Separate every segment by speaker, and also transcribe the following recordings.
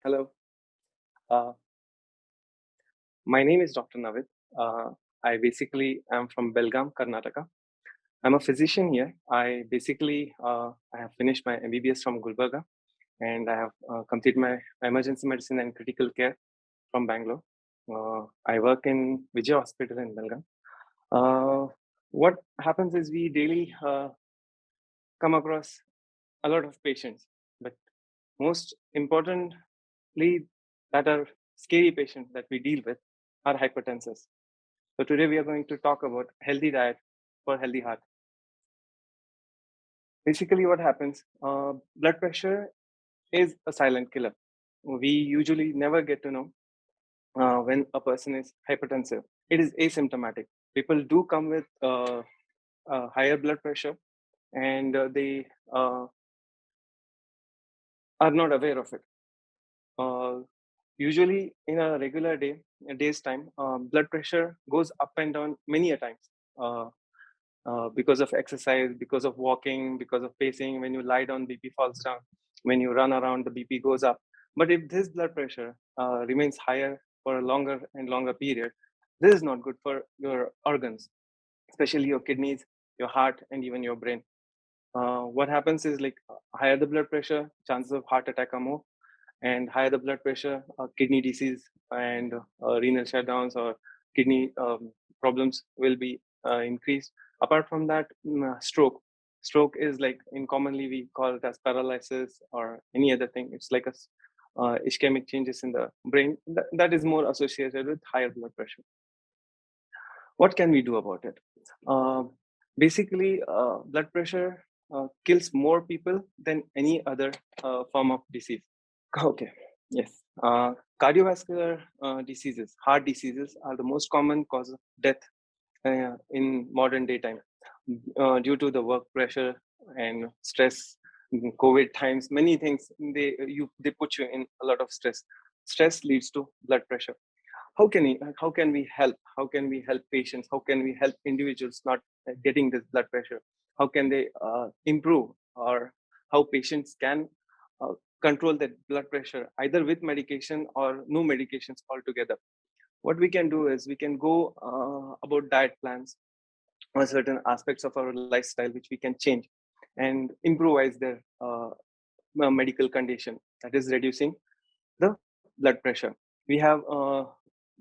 Speaker 1: Hello. Uh, my name is Dr. Navid. I basically am from Belgaum, Karnataka. I'm a physician here. I have finished my MBBS from Gulbarga, and I have completed my emergency medicine and critical care from Bangalore. I work in Vijay Hospital in Belgaum. What happens is we daily come across a lot of patients, but most importantly, that are scary patients that we deal with are hypertensive. So today we are going to talk about healthy diet for healthy heart. Basically, what happens? Blood pressure is a silent killer. We usually never get to know when a person is hypertensive. It is asymptomatic. People do come with higher blood pressure, and they are not aware of it. Uh, Usually, in a day's time, blood pressure goes up and down many a times. Uh, because of exercise, because of walking, because of pacing. When you lie down, BP falls down. When you run around, the BP goes up. But if this blood pressure remains higher for a longer and longer period, this is not good for your organs, especially your kidneys, your heart, and even your brain. What happens is like higher the blood pressure, chances of heart attack are more, and higher the blood pressure, kidney disease and renal shutdowns or kidney problems will be increased. Apart from that, stroke. Stroke is like in commonly we call it as paralysis or any other thing. It's like a ischemic changes in the brain that is more associated with higher blood pressure. What can we do about it? Uh, Basically, blood pressure kills more people than any other form of disease. Okay. Yes. Cardiovascular diseases, heart diseases, are the most common cause of death in modern day time due to the work pressure and stress. In COVID times, many things they put you in a lot of stress. Stress leads to blood pressure. How can we help? How can we help patients? How can we help individuals not getting this blood pressure? How can they improve, or how patients can uh, control that blood pressure either with medication or no medications altogether? What we can do is we can go about diet plans or certain aspects of our lifestyle which we can change and improvise their medical condition, that is reducing the blood pressure. We have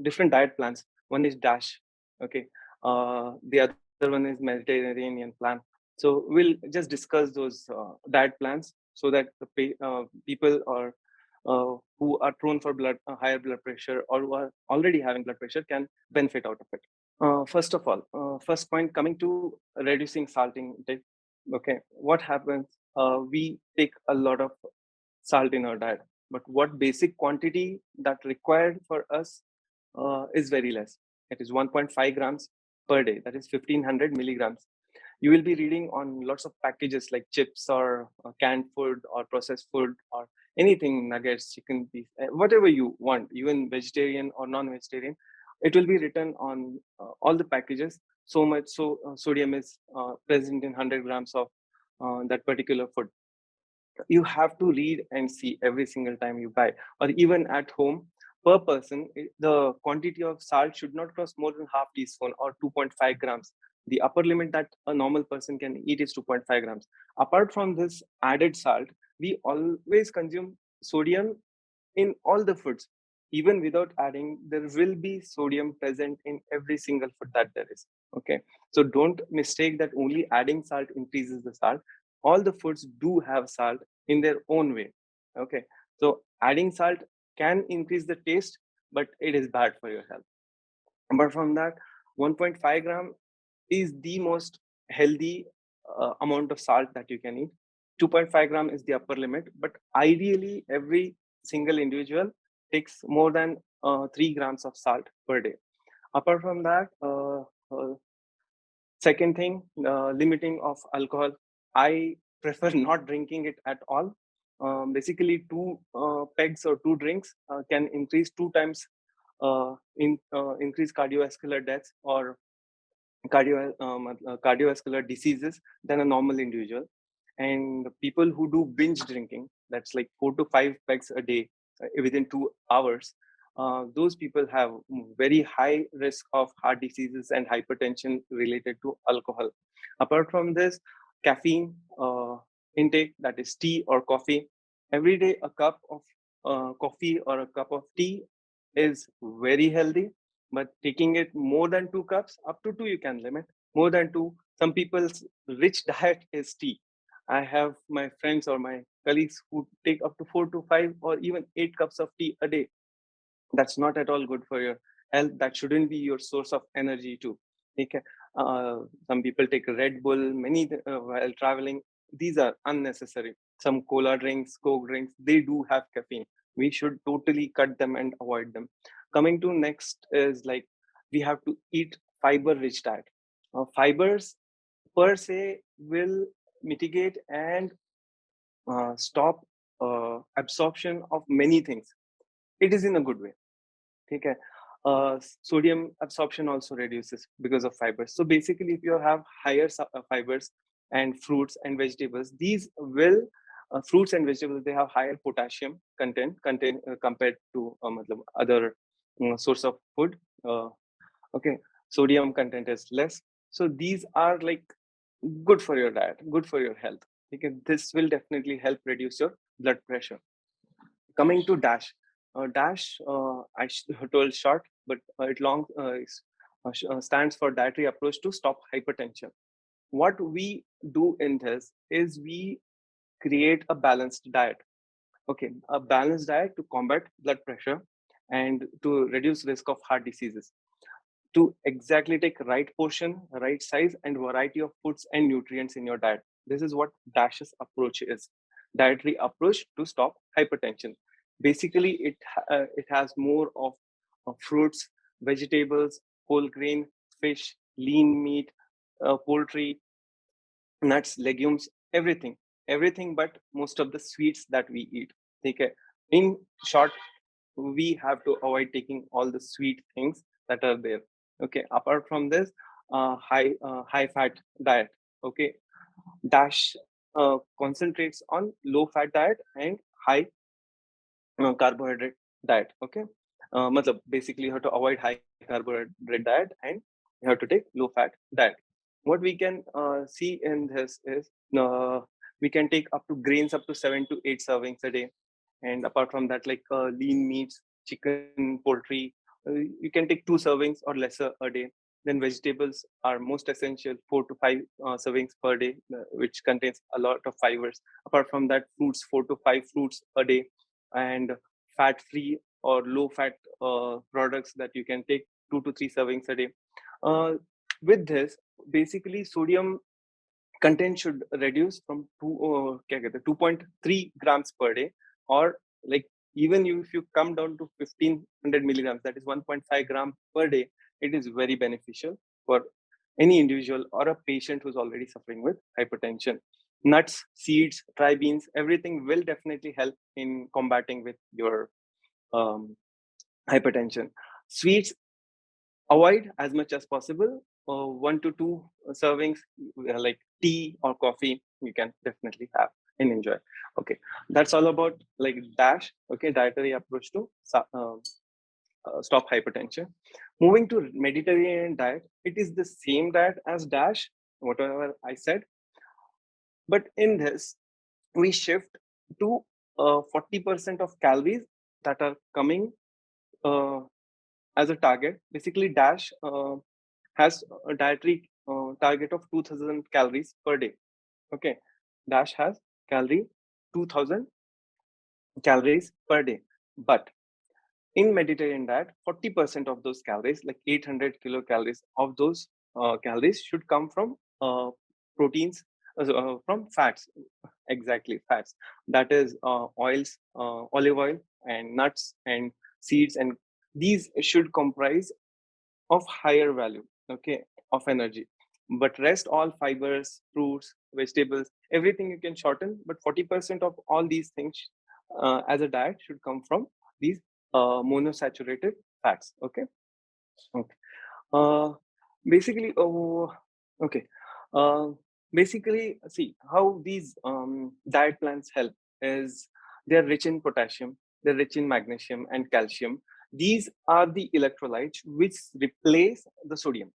Speaker 1: different diet plans. One is DASH, okay. The other one is Mediterranean plan. So we'll just discuss those diet plans so that people or who are prone for higher blood pressure or who are already having blood pressure can benefit out of it. First of all, first point coming to reducing salt intake. Okay, what happens? We take a lot of salt in our diet, but what basic quantity that required for us is very less. It is 1.5 grams per day. That is 1500 milligrams. You will be reading on lots of packages like chips or canned food or processed food or anything, nuggets, chicken, beef, whatever you want, even vegetarian or non-vegetarian. It will be written on all the packages. So much sodium is present in 100 grams of that particular food. You have to read and see every single time you buy, or even at home per person. The quantity of salt should not cross more than half teaspoon or 2.5 grams. The upper limit that a normal person can eat is 2.5 grams. Apart from this added salt, we always consume sodium in all the foods. Even without adding, there will be sodium present in every single food that there is. Okay, so don't mistake that only adding salt increases the salt. All the foods do have salt in their own way. Okay, so adding salt can increase the taste, but it is bad for your health. Apart from that, 1.5 gram is the most healthy amount of salt that you can eat. 2.5 gram is the upper limit, but ideally, every single individual takes more than 3 grams of salt per day. Apart from that, second thing, limiting of alcohol. I prefer not drinking it at all. Basically, two pegs or two drinks can increase two times increase cardiovascular deaths or cardiovascular diseases than a normal individual. And people who do binge drinking, that's like 4 to 5 pegs a day, within 2 hours, those people have very high risk of heart diseases and hypertension related to alcohol. Apart from this, caffeine intake, that is tea or coffee, every day a cup of coffee or a cup of tea is very healthy, but taking it more than 2 cups, up to two you can limit. More than two, some people's rich diet is tea. I have my friends or my colleagues who take up to 4 to 5 or even 8 cups of tea a day. That's not at all good for your health. That shouldn't be your source of energy too. Okay. Some people take Red Bull many while traveling. These are unnecessary. Some cola drinks, coke drinks, they do have caffeine. We should totally cut them and avoid them. Coming to next is like, we have to eat fiber rich diet. Fibers per se will mitigate and stop absorption of many things. It is in a good way. Okay. Sodium absorption also reduces because of fibers. So basically, if you have higher fibers and fruits and vegetables, these will fruits and vegetables, they have higher potassium content compared to other source of food. Okay, sodium content is less. So these are like good for your diet, good for your health. Okay, this will definitely help reduce your blood pressure. Coming to dash, told short, but it long stands for dietary approach to stop hypertension. What we do in this is we create a balanced diet. Okay, a balanced diet to combat blood pressure and to reduce risk of heart diseases, to exactly take right portion, right size, and variety of foods and nutrients in your diet. This is what Dash's approach is. Dietary approach to stop hypertension. Basically, it has more of fruits, vegetables, whole grain, fish, lean meat, poultry, nuts, legumes, everything but most of the sweets that we eat. Okay. In short, we have to avoid taking all the sweet things that are there. Okay. Apart from this, high fat diet. Okay. Dash concentrates on low fat diet and high carbohydrate diet. Okay. Basically you have to avoid high carbohydrate diet and you have to take low fat diet. What we can see in this is, we can take up to grains up to 7 to 8 servings a day. And apart from that, like lean meats, chicken, poultry, you can take 2 servings or lesser a day. Then vegetables are most essential, 4 to 5 servings per day, which contains a lot of fibers. Apart from that, fruits, 4 to 5 fruits a day. And fat free or low fat products that you can take 2 to 3 servings a day. uh, with this, basically sodium content should reduce from 2.3 grams per day, or like, even if you come down to 1500 milligrams, that is 1.5 gram per day, it is very beneficial for any individual or a patient who's already suffering with hypertension. Nuts, seeds, dry beans, everything will definitely help in combating with your um, hypertension. Sweets, avoid as much as possible. 1 to 2 servings, like tea or coffee, you can definitely have and enjoy. Okay, that's all about like Dash. Okay, dietary approach to stop hypertension. Moving to Mediterranean diet, it is the same diet as Dash, whatever I said, but in this we shift to 40% of calories that are coming uh, as a target. Basically, Dash has a dietary target of 2000 calories per day. Okay, Dash has calorie 2000 calories per day. But in Mediterranean diet, 40% of those calories, like 800 kilocalories of those calories, should come from proteins, from fats. Exactly, fats. That is oils, olive oil, and nuts and seeds, and these should comprise of higher value, okay, of energy. But rest all fibers, fruits, vegetables, everything you can shorten, but 40% of all these things as a diet should come from these monosaturated fats. Okay. Okay. uh, Basically, okay, uh, basically, see how these diet plans help is they're rich in potassium, they're rich in magnesium and calcium. These are the electrolytes which replace the sodium.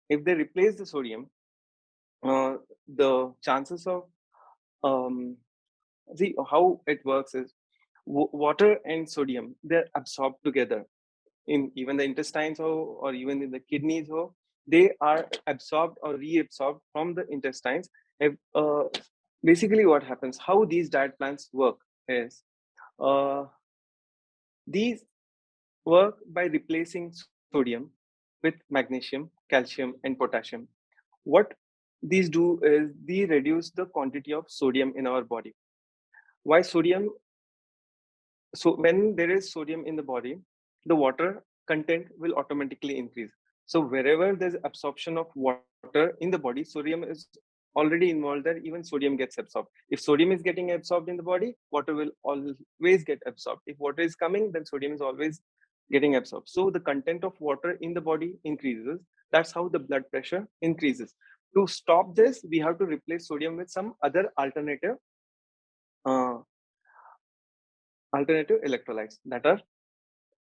Speaker 1: If they replace the sodium, the chances of um, see how it works is water and sodium, they're absorbed together in even the intestines or even in the kidneys. Or they are absorbed or reabsorbed from the intestines. Basically, what happens, how these diet plans work is uh, these work by replacing sodium with magnesium, calcium, and potassium. What these do is they reduce the quantity of sodium in our body. Why sodium? So when there is sodium in the body, the water content will automatically increase. So wherever there's absorption of water in the body, sodium is already involved there. Even sodium gets absorbed. If sodium is getting absorbed in the body, water will always get absorbed. If water is coming, then sodium is always getting absorbed. So the content of water in the body increases. That's how the blood pressure increases. To stop this, we have to replace sodium with some other uh, alternative electrolytes that are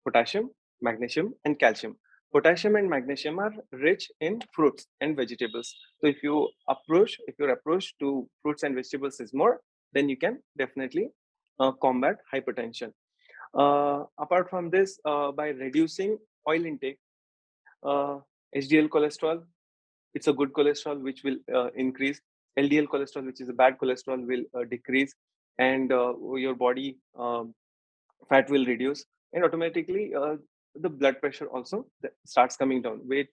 Speaker 1: potassium, magnesium, and calcium. Potassium and magnesium are rich in fruits and vegetables. So if your approach to fruits and vegetables is more, then you can definitely combat hypertension. Apart from this, by reducing oil intake, uh, HDL cholesterol, it's a good cholesterol which will increase. LDL cholesterol, which is a bad cholesterol, will decrease, and your body fat will reduce, and automatically the blood pressure also starts coming down. Weight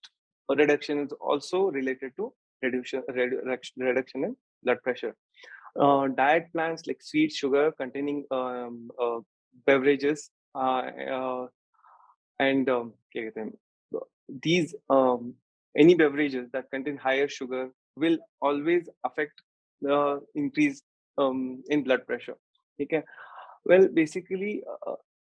Speaker 1: reduction is also related to reduction in blood pressure. Diet plans like sweet, sugar containing beverages, and क्या कहते हैं, these any beverages that contain higher sugar will always affect the increase in blood pressure. Okay. Well, basically,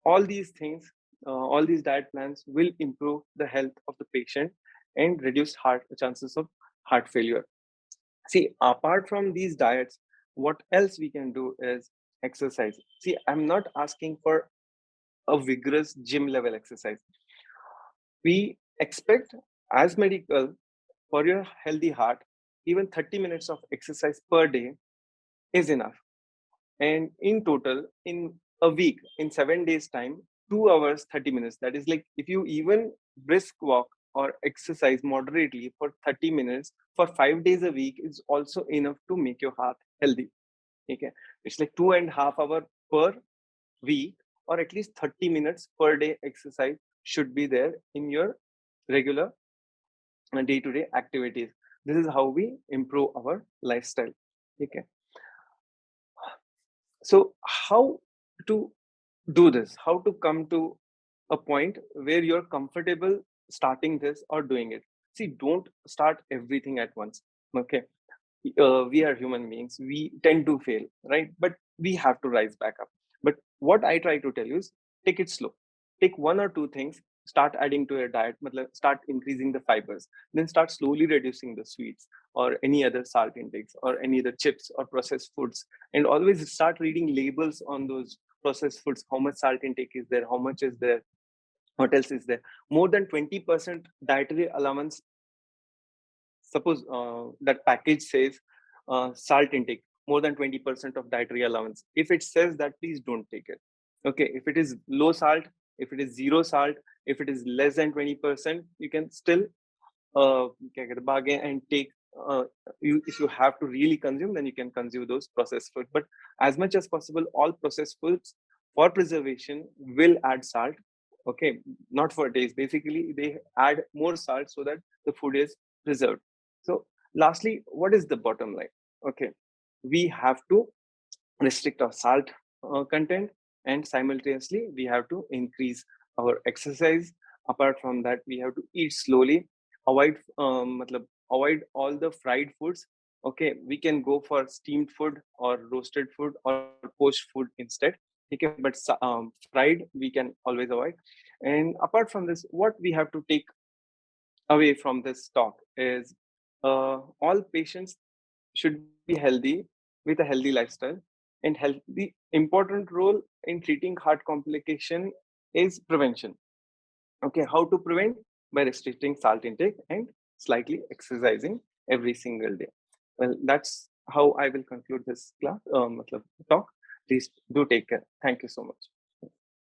Speaker 1: all these things, all these diet plans will improve the health of the patient and reduce heart chances of heart failure. See, apart from these diets, what else we can do is exercise. See, I'm not asking for a vigorous gym level exercise. We expect as medical for your healthy heart, even 30 minutes of exercise per day is enough. And in total, in a week, in 7 days time, 2 hours 30 minutes, that is like if you even brisk walk or exercise moderately for 30 minutes for 5 days a week is also enough to make your heart healthy. Okay, it's like 2.5 hours per week, or at least 30 minutes per day exercise should be there in your regular day-to-day activities. This is how we improve our lifestyle. Okay, so how to do this, how to come to a point where you're comfortable starting this or doing it. See, don't start everything at once. Okay, we are human beings, we tend to fail, right? But we have to rise back up. But what I try to tell you is take it slow. Take one or two things, start adding to your diet, start increasing the fibers, then start slowly reducing the sweets or any other salt intakes or any other chips or processed foods. And always start reading labels on those processed foods. How much salt intake is there, how much is there, what else is there. More than 20% dietary allowance. Suppose that package says salt intake more than 20% of dietary allowance. If it says that, please don't take it. Okay, if it is low salt, if it is zero salt, if it is less than 20%, you can still bargain and take. If you have to really consume, then you can consume those processed food. But as much as possible, all processed foods for preservation will add salt. Okay, not for taste. Basically, they add more salt so that the food is preserved. So, lastly, what is the bottom line? Okay, we have to restrict our salt content, and simultaneously we have to increase our exercise. Apart from that, we have to eat slowly, avoid all the fried foods. Okay, we can go for steamed food or roasted food or poached food instead. Okay, but fried we can always avoid. And apart from this, what we have to take away from this talk is all patients should be healthy with a healthy lifestyle. in health, the important role in treating heart complication is prevention. Okay, how to prevent? By restricting salt intake and slightly exercising every single day. Well, that's how I will conclude this class, talk. Please do take care. Thank you so much.